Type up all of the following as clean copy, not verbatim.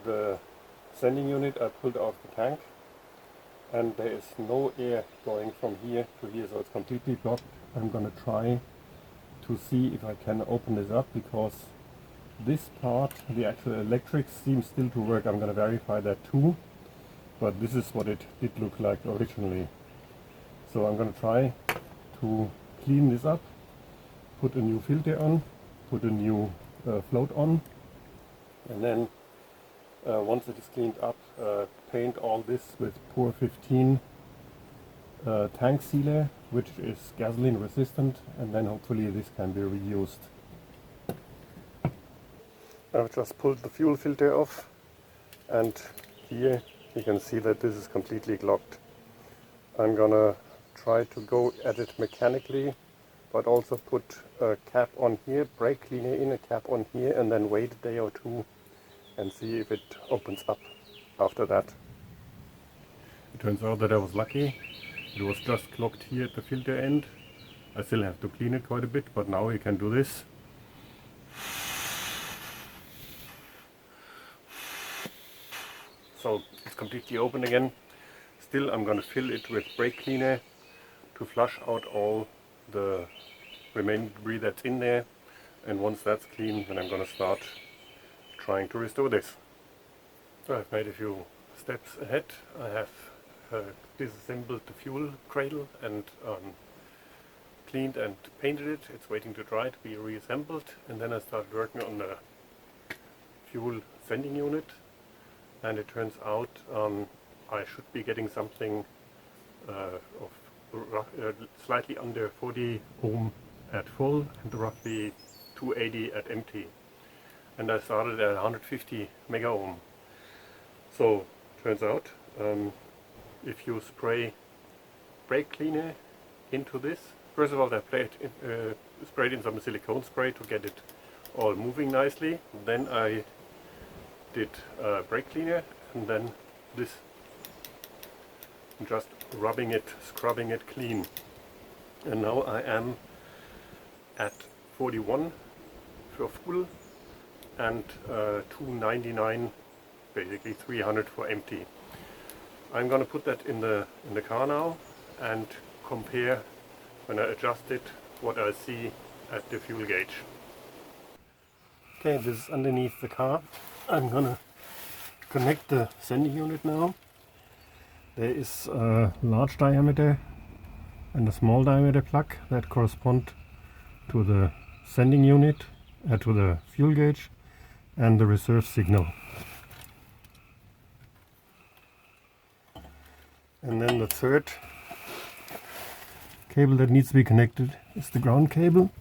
the sending unit I pulled out the tank, and there is no air going from here to here, so it's completely blocked. I'm gonna try to see if I can open this up, because this part, the actual electrics, seems still to work. I'm gonna verify that too, but this is what it did look like originally. So I'm gonna try to clean this up, put a new filter on, put a new float on, and then once it is cleaned up, paint all this with Pure 15 tank sealer, which is gasoline resistant, and then hopefully this can be reused. I've just pulled the fuel filter off, and here you can see that this is completely clogged. I'm gonna try to go at it mechanically, but also put a cap on here, brake cleaner in, a cap on here, and then wait a day or two and see if it opens up after that. It turns out that I was lucky. It was just clogged here at the filter end. I still have to clean it quite a bit, but now we can do this. So it's completely open again. Still, I'm going to fill it with brake cleaner to flush out all the remaining debris that's in there, and once that's clean, then I'm going to start trying to restore this. So I've made a few steps ahead. I have disassembled the fuel cradle and cleaned and painted it. It's waiting to dry to be reassembled, and then I started working on the fuel sending unit, and it turns out I should be getting something of slightly under 40 ohm at full and roughly 280 at empty, and I started at 150 mega ohm. So turns out if you spray brake cleaner into this, first of all I sprayed in some silicone spray to get it all moving nicely, then I did brake cleaner, and then this, just rubbing it, scrubbing it clean. And now I am at 41 for full and 299, basically 300 for empty. I'm gonna put that in the car now and compare, when I adjust it, what I see at the fuel gauge. Okay, this is underneath the car. I'm gonna connect the sending unit now. There is a large diameter and a small diameter plug that correspond to the sending unit, to the fuel gauge and the reserve signal. And then the third cable that needs to be connected is the ground cable.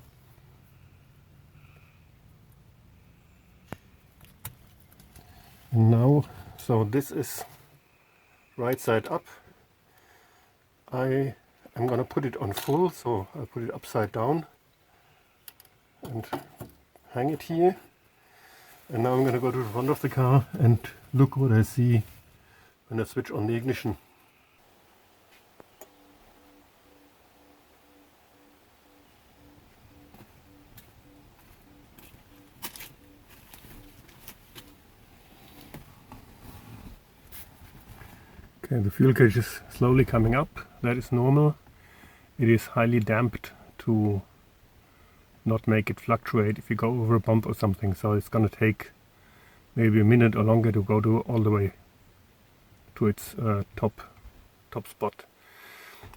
And now, so this is right side up. I am gonna put it on full, so I'll put it upside down and hang it here. And now I'm gonna go to the front of the car and look what I see when I switch on the ignition. Okay, the fuel gauge is slowly coming up. That is normal. It is highly damped to not make it fluctuate if you go over a bump or something. So it's going to take maybe a minute or longer to go all the way to its top spot.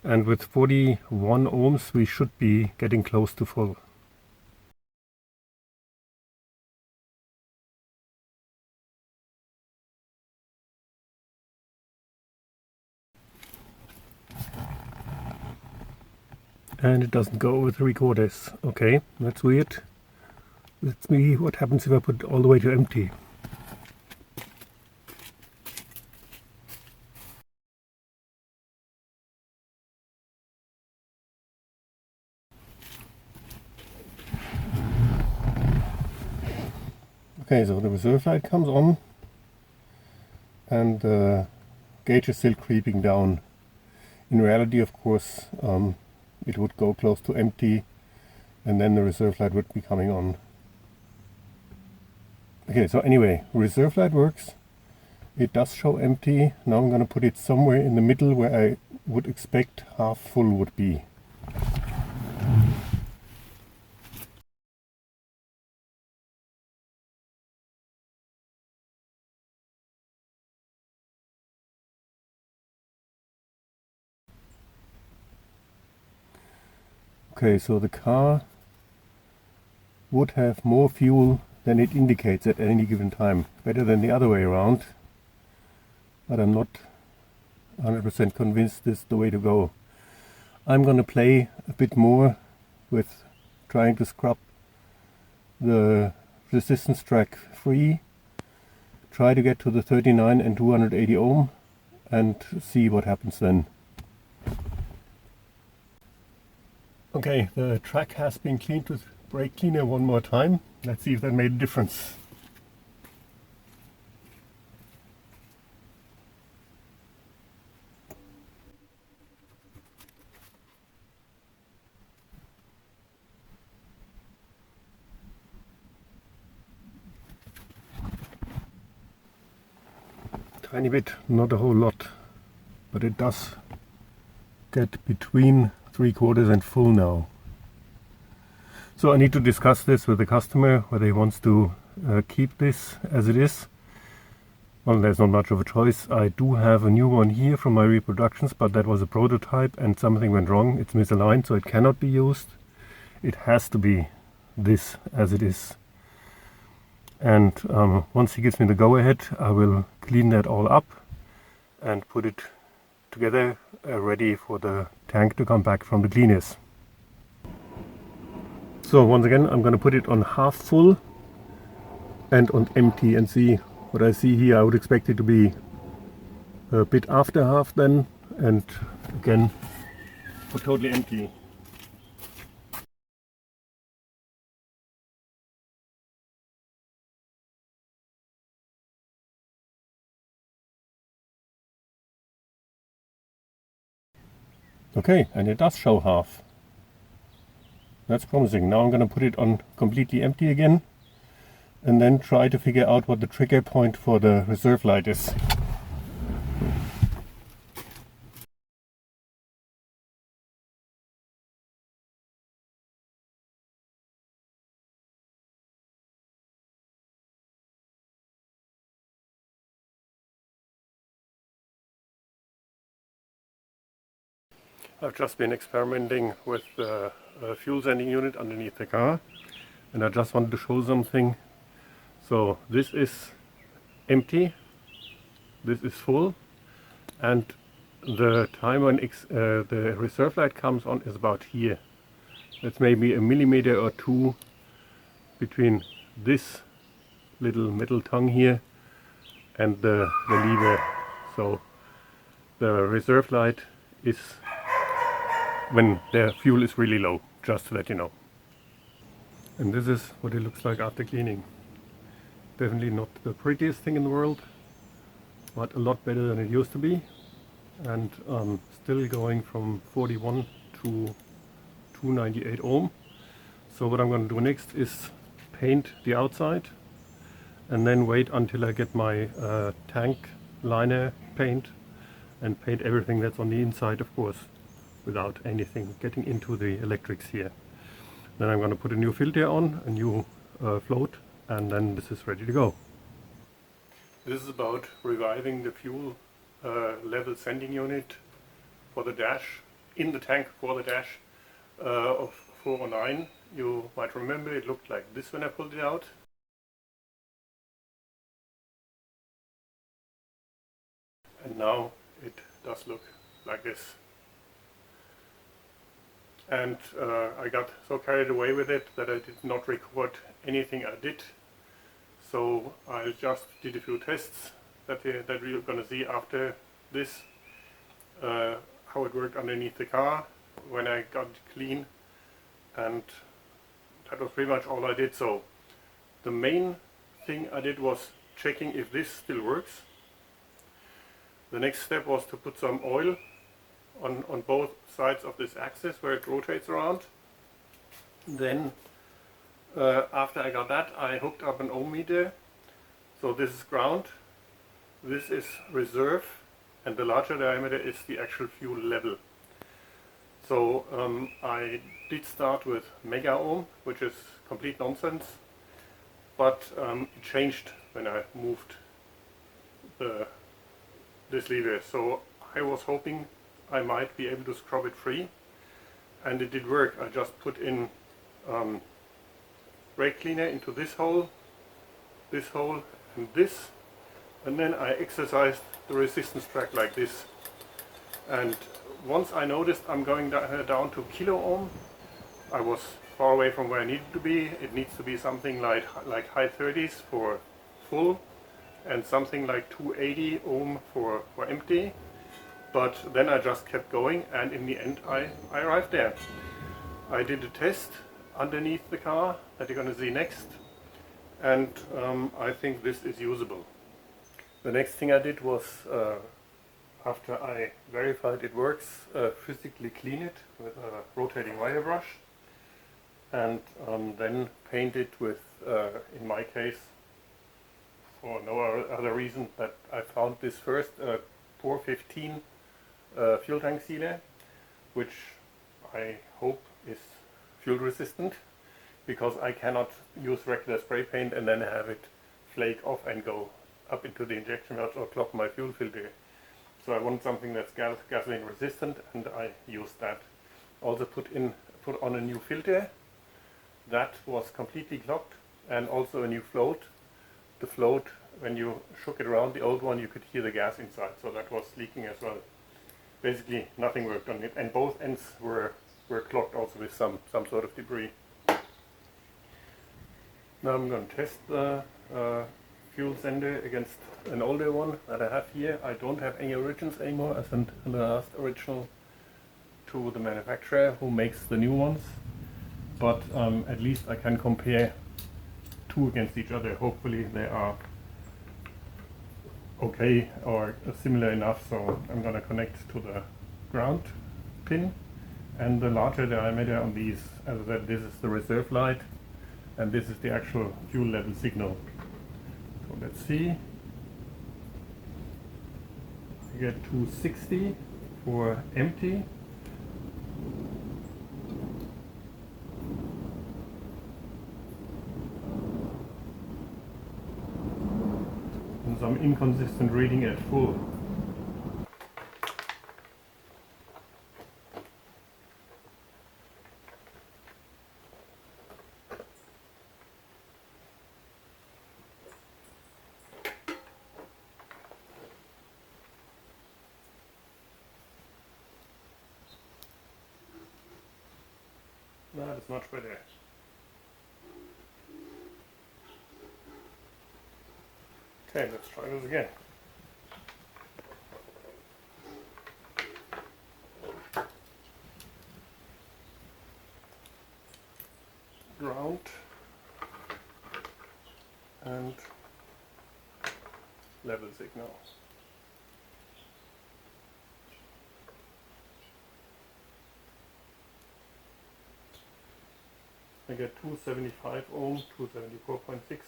And with 41 ohms we should be getting close to full. And it doesn't go over 3/4. Okay, that's weird. Let's see what happens if I put it all the way to empty. Okay, so the reserve light comes on and the gauge is still creeping down. In reality, of course, it would go close to empty and then the reserve light would be coming on. Okay, so anyway, reserve light works, it does show empty. Now I'm going to put it somewhere in the middle where I would expect half full would be. Okay, so the car would have more fuel than it indicates at any given time. Better than the other way around. But I'm not 100% convinced this is the way to go. I'm gonna play a bit more with trying to scrub the resistance track free, try to get to the 39 and 280 ohm and see what happens then. Okay, the track has been cleaned with brake cleaner one more time. Let's see if that made a difference. Tiny bit, not a whole lot, but it does get between 3/4 and full now. So I need to discuss this with the customer, whether he wants to keep this as it is. Well, there's not much of a choice. I do have a new one here from my reproductions, but that was a prototype and something went wrong. It's misaligned, so it cannot be used. It has to be this as it is. And once he gives me the go-ahead, I will clean that all up and put it together ready for the tank to come back from the cleaners. So once again, I'm going to put it on half full and on empty and see what I see here. I would expect it to be a bit after half then, and again for totally empty. Okay, and it does show half. That's promising. Now I'm going to put it on completely empty again and then try to figure out what the trigger point for the reserve light is. I've just been experimenting with the fuel sending unit underneath the car, and I just wanted to show something. So this is empty, this is full, and the time when the reserve light comes on is about here. That's maybe a millimeter or two between this little metal tongue here and the lever. So the reserve light is when the fuel is really low, just to let you know. And this is what it looks like after cleaning. Definitely not the prettiest thing in the world, but a lot better than it used to be. And still going from 41 to 298 ohm. So what I'm going to do next is paint the outside and then wait until I get my tank liner paint and paint everything that's on the inside, of course, without anything getting into the electrics here. Then I'm going to put a new filter on, a new float, and then this is ready to go. This is about reviving the fuel level sending unit for the dash, in the tank for the dash of 409. You might remember it looked like this when I pulled it out. And now it does look like this. And I got so carried away with it that I did not record anything I did. So I just did a few tests that we're going to see after this, how it worked underneath the car when I got it clean, and that was pretty much all I did. So the main thing I did was checking if this still works. The next step was to put some oil on both sides of this axis where it rotates around. Then after I got that, I hooked up an ohm meter. So this is ground, this is reserve, and the larger diameter is the actual fuel level. So I did start with mega ohm, which is complete nonsense, but it changed when I moved this lever. So I was hoping I might be able to scrub it free, and it did work. I just put in brake cleaner into this hole, and this, and then I exercised the resistance track like this. And once I noticed I'm going down to kilo ohm, I was far away from where I needed to be. It needs to be something like high 30s for full, and something like 280 ohm for empty. But then I just kept going, and in the end I arrived there. I did a test underneath the car that you're going to see next, and I think this is usable. The next thing I did was, after I verified it works, physically clean it with a rotating wire brush, and then paint it with, in my case, for no other reason, that I found this first 415 fuel tank sealer, which I hope is fuel resistant, because I cannot use regular spray paint and then have it flake off and go up into the injection wells or clog my fuel filter. So I want something that's gasoline resistant, and I used that. Also put on a new filter that was completely clogged, and also a new float. The float, when you shook it around, the old one, you could hear the gas inside, so that was leaking as well. Basically nothing worked on it, and both ends were clogged also with some sort of debris. Now I'm going to test the fuel sender against an older one that I have here. I don't have any origins anymore. I sent the last original to the manufacturer who makes the new ones, but at least I can compare two against each other. Hopefully they are okay or similar enough. So I'm going to connect to the ground pin, and the larger diameter on these, as I said, this is the reserve light, and this is the actual fuel level signal. So let's see. I get 260 for empty. And some inconsistent reading at full. That is much better. Okay, let's try this again. Ground and level signal. I get 275 ohm, 274.6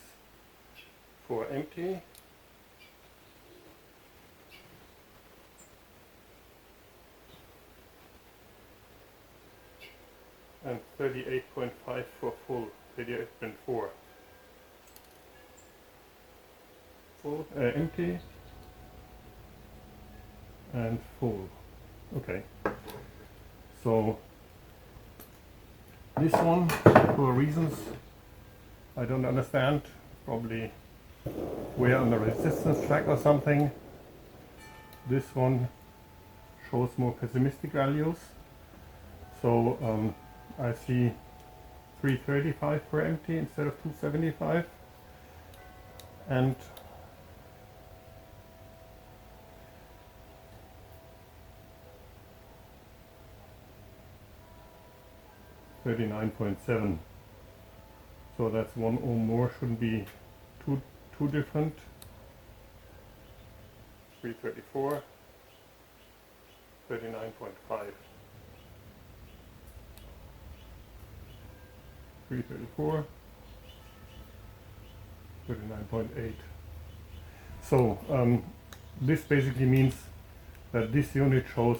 for empty. And 38.5 for full, 38.4. Full, empty and full. Okay. So this one, for reasons I don't understand, probably we're on the resistance track or something, this one shows more pessimistic values. So I see 335 for empty instead of 275, and $39.7. So that's 1 ohm more, shouldn't be too different. 334, 39.5. 334, 39.8. So this basically means that this unit shows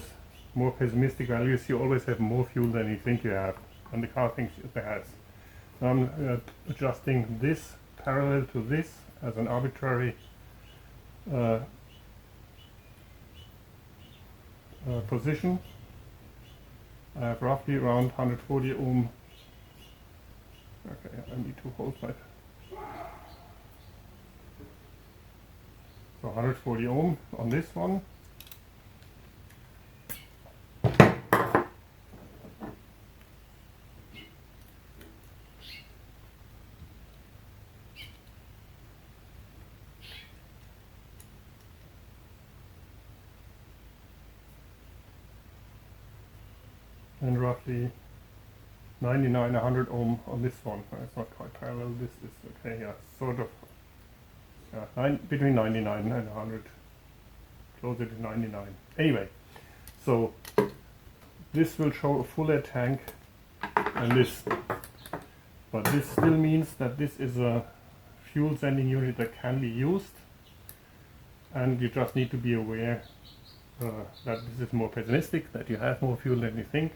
more pessimistic values. You always have more fuel than you think you have, and the car thinks it has. Now I'm adjusting this parallel to this as an arbitrary position. I have roughly around 140 ohm. Okay, I need to hold my. So 140 ohm on this one. And roughly 99, 100 ohm on this one. It's not quite parallel. This is okay. Yeah, sort of. Yeah, between 99 and 100, closer to 99. Anyway, so this will show a full air tank, and this, but this still means that this is a fuel sending unit that can be used, and you just need to be aware that this is more pessimistic, that you have more fuel than you think,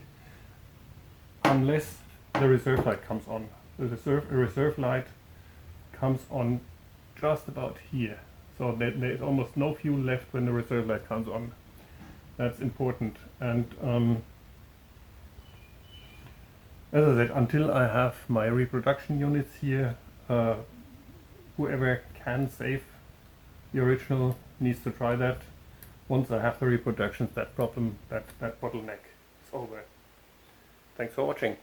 unless the reserve light comes on. The reserve light comes on just about here, so there is almost no fuel left when the reserve light comes on. That's important. And as I said, until I have my reproduction units here, whoever can save the original needs to try that. Once I have the reproductions, that problem, that bottleneck is over. Thanks for watching.